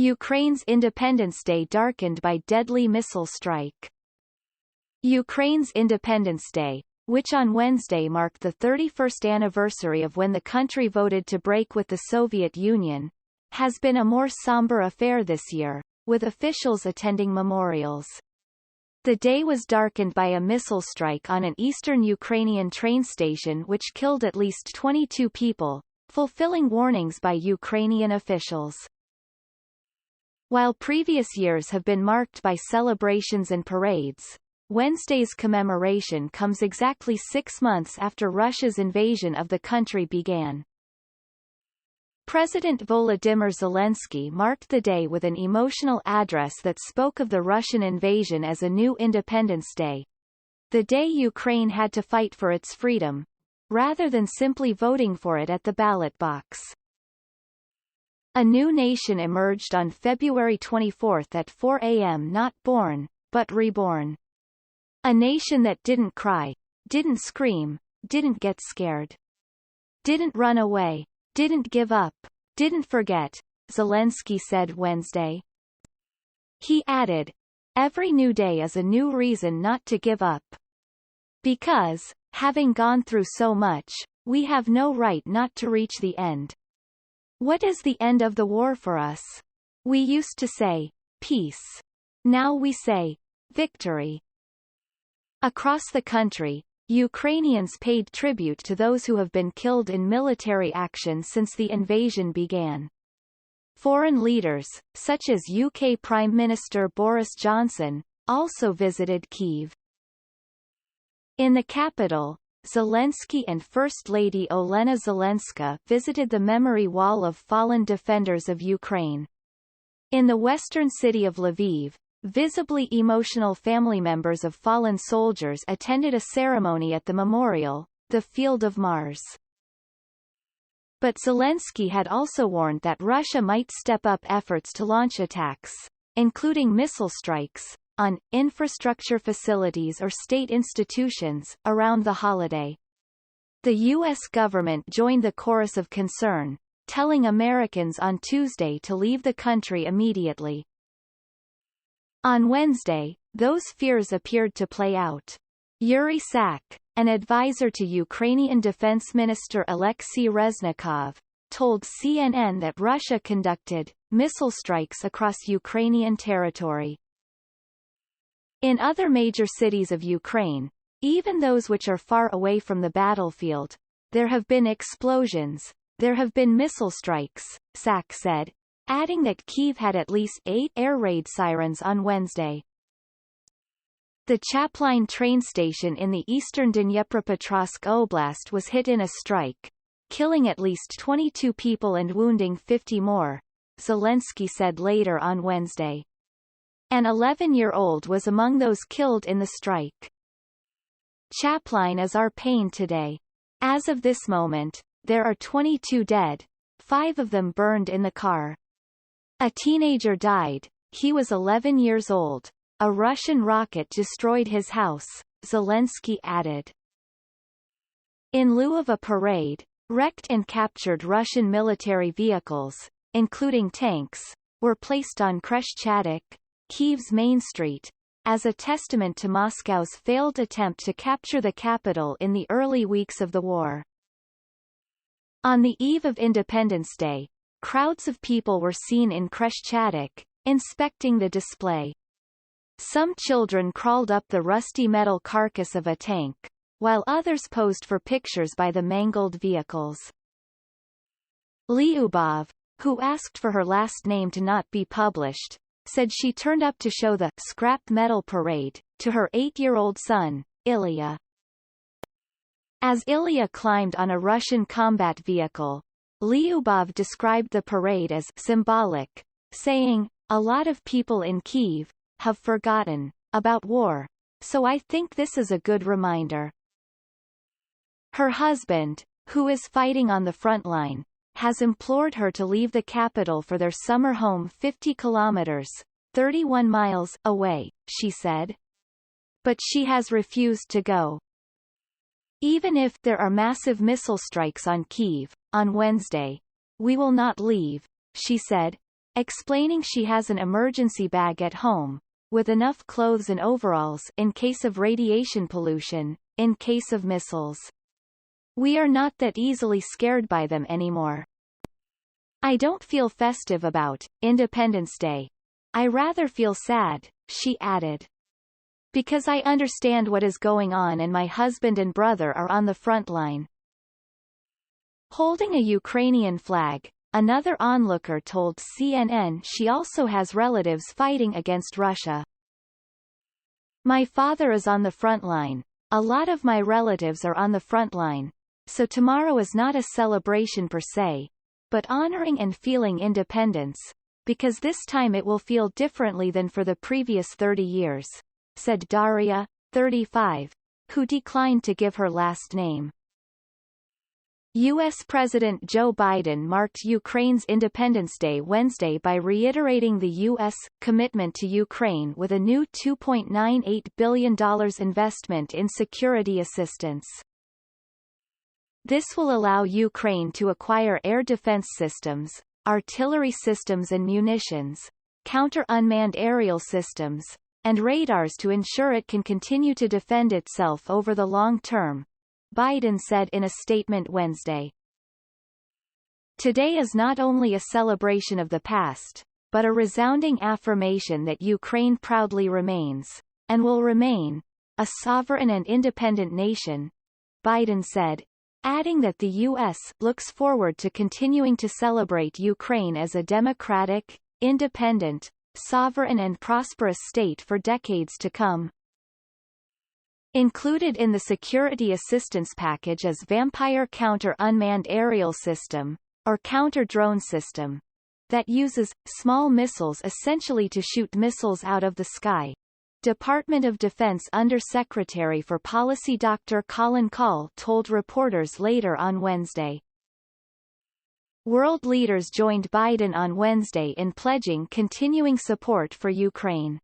Ukraine's Independence Day darkened by deadly missile strike. Ukraine's Independence Day, which on Wednesday marked the 31st anniversary of when the country voted to break with the Soviet Union, has been a more somber affair this year, with officials attending memorials. The day was darkened by a missile strike on an eastern Ukrainian train station which killed at least 22 people, fulfilling warnings by Ukrainian officials. While previous years have been marked by celebrations and parades, Wednesday's commemoration comes exactly 6 months after Russia's invasion of the country began. President Volodymyr Zelensky marked the day with an emotional address that spoke of the Russian invasion as a new Independence Day, the day Ukraine had to fight for its freedom, rather than simply voting for it at the ballot box. A new nation emerged on February 24 at 4 a.m. not born, but reborn. A nation that didn't cry, didn't scream, didn't get scared. Didn't run away, didn't give up, didn't forget, Zelensky said Wednesday. He added, "Every new day is a new reason not to give up. Because, having gone through so much, we have no right not to reach the end. What is the end of the war for us? We used to say, peace. Now we say, victory." Across the country, Ukrainians paid tribute to those who have been killed in military action since the invasion began. Foreign leaders, such as UK Prime Minister Boris Johnson, also visited Kyiv. In the capital, Zelensky and First Lady Olena Zelenska visited the Memory Wall of Fallen Defenders of Ukraine. In the western city of Lviv, visibly emotional family members of fallen soldiers attended a ceremony at the memorial, the Field of Mars. But Zelensky had also warned that Russia might step up efforts to launch attacks, including missile strikes, on infrastructure facilities or state institutions, around the holiday. The U.S. government joined the chorus of concern, telling Americans on Tuesday to leave the country immediately. On Wednesday, those fears appeared to play out. Yuri Sak, an advisor to Ukrainian Defense Minister Alexei Reznikov, told CNN that Russia conducted missile strikes across Ukrainian territory. In other major cities of Ukraine, even those which are far away from the battlefield, there have been explosions, there have been missile strikes, Sak said, adding that Kyiv had at least 8 air raid sirens on Wednesday. The Chapline train station in the eastern Dnipropetrovsk Oblast was hit in a strike, killing at least 22 people and wounding 50 more, Zelensky said later on Wednesday. An 11-year-old was among those killed in the strike. Chapline is our pain today. As of this moment, there are 22 dead, 5 of them burned in the car. A teenager died, he was 11 years old. A Russian rocket destroyed his house, Zelensky added. In lieu of a parade, wrecked and captured Russian military vehicles, including tanks, were placed on Khreshchatyk, Kyiv's main street, as a testament to Moscow's failed attempt to capture the capital in the early weeks of the war. On the eve of Independence Day, crowds of people were seen in Khreshchatyk, inspecting the display. Some children crawled up the rusty metal carcass of a tank, while others posed for pictures by the mangled vehicles. Lyubov, who asked for her last name to not be published, said she turned up to show the scrap metal parade to her 8-year-old son, Ilya. As Ilya climbed on a Russian combat vehicle, Lyubov described the parade as symbolic, saying, "A lot of people in Kyiv have forgotten about war, so I think this is a good reminder." Her husband, who is fighting on the front line, has implored her to leave the capital for their summer home 50 kilometers, 31 miles, away, she said. But she has refused to go. Even if there are massive missile strikes on Kyiv, on Wednesday, we will not leave, she said, explaining she has an emergency bag at home, with enough clothes and overalls in case of radiation pollution, in case of missiles. We are not that easily scared by them anymore. I don't feel festive about Independence Day. I rather feel sad, she added. Because I understand what is going on and my husband and brother are on the front line. Holding a Ukrainian flag, another onlooker told CNN she also has relatives fighting against Russia. My father is on the front line. A lot of my relatives are on the front line. So tomorrow is not a celebration per se, but honoring and feeling independence, because this time it will feel differently than for the previous 30 years, said Daria, 35, who declined to give her last name. U.S. President Joe Biden marked Ukraine's Independence Day Wednesday by reiterating the U.S. commitment to Ukraine with a new $2.98 billion investment in security assistance. This will allow Ukraine to acquire air defense systems, artillery systems and munitions, counter-unmanned aerial systems, and radars to ensure it can continue to defend itself over the long term, Biden said in a statement Wednesday. Today is not only a celebration of the past, but a resounding affirmation that Ukraine proudly remains, and will remain, a sovereign and independent nation, Biden said, adding that the U.S. looks forward to continuing to celebrate Ukraine as a democratic, independent, sovereign and prosperous state for decades to come. Included in the security assistance package is Vampire counter-unmanned aerial system, or counter-drone system, that uses small missiles essentially to shoot missiles out of the sky. Department of Defense Under-Secretary for Policy Dr. Colin Kahl told reporters later on Wednesday. World leaders joined Biden on Wednesday in pledging continuing support for Ukraine.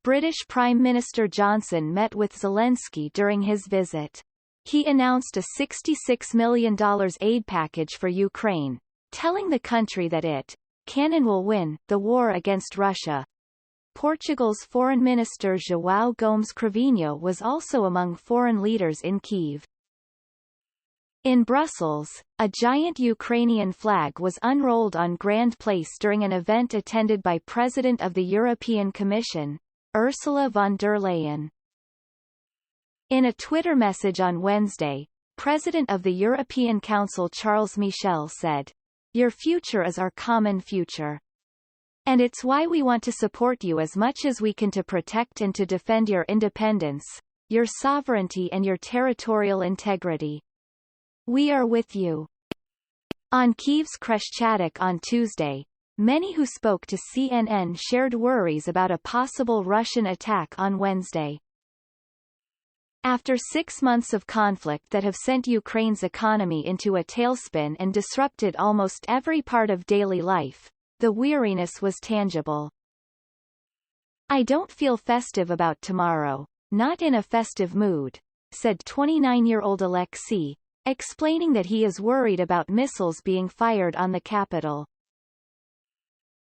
British Prime Minister Johnson met with Zelensky during his visit. He announced a $66 million aid package for Ukraine, telling the country that it can and will win the war against Russia. Portugal's Foreign Minister João Gomes Cravinho was also among foreign leaders in Kyiv. In Brussels, a giant Ukrainian flag was unrolled on Grand Place during an event attended by President of the European Commission, Ursula von der Leyen. In a Twitter message on Wednesday, President of the European Council Charles Michel said, "Your future is our common future. And it's why we want to support you as much as we can to protect and to defend your independence, your sovereignty and your territorial integrity. We are with you." On Kyiv's Kreshchatyk on Tuesday, many who spoke to CNN shared worries about a possible Russian attack on Wednesday. After 6 months of conflict that have sent Ukraine's economy into a tailspin and disrupted almost every part of daily life, the weariness was tangible. I don't feel festive about tomorrow, not in a festive mood, said 29-year-old Alexei, explaining that he is worried about missiles being fired on the capital.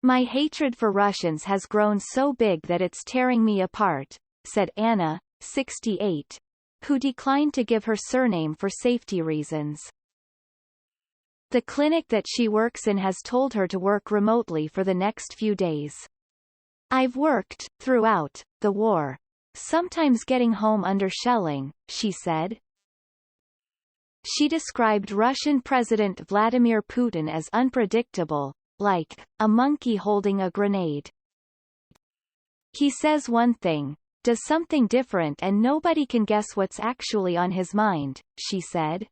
My hatred for Russians has grown so big that it's tearing me apart, said Anna, 68, who declined to give her surname for safety reasons. The clinic that she works in has told her to work remotely for the next few days. I've worked throughout the war, sometimes getting home under shelling, she said. She described Russian President Vladimir Putin as unpredictable, like a monkey holding a grenade. He says one thing, does something different and nobody can guess what's actually on his mind, she said.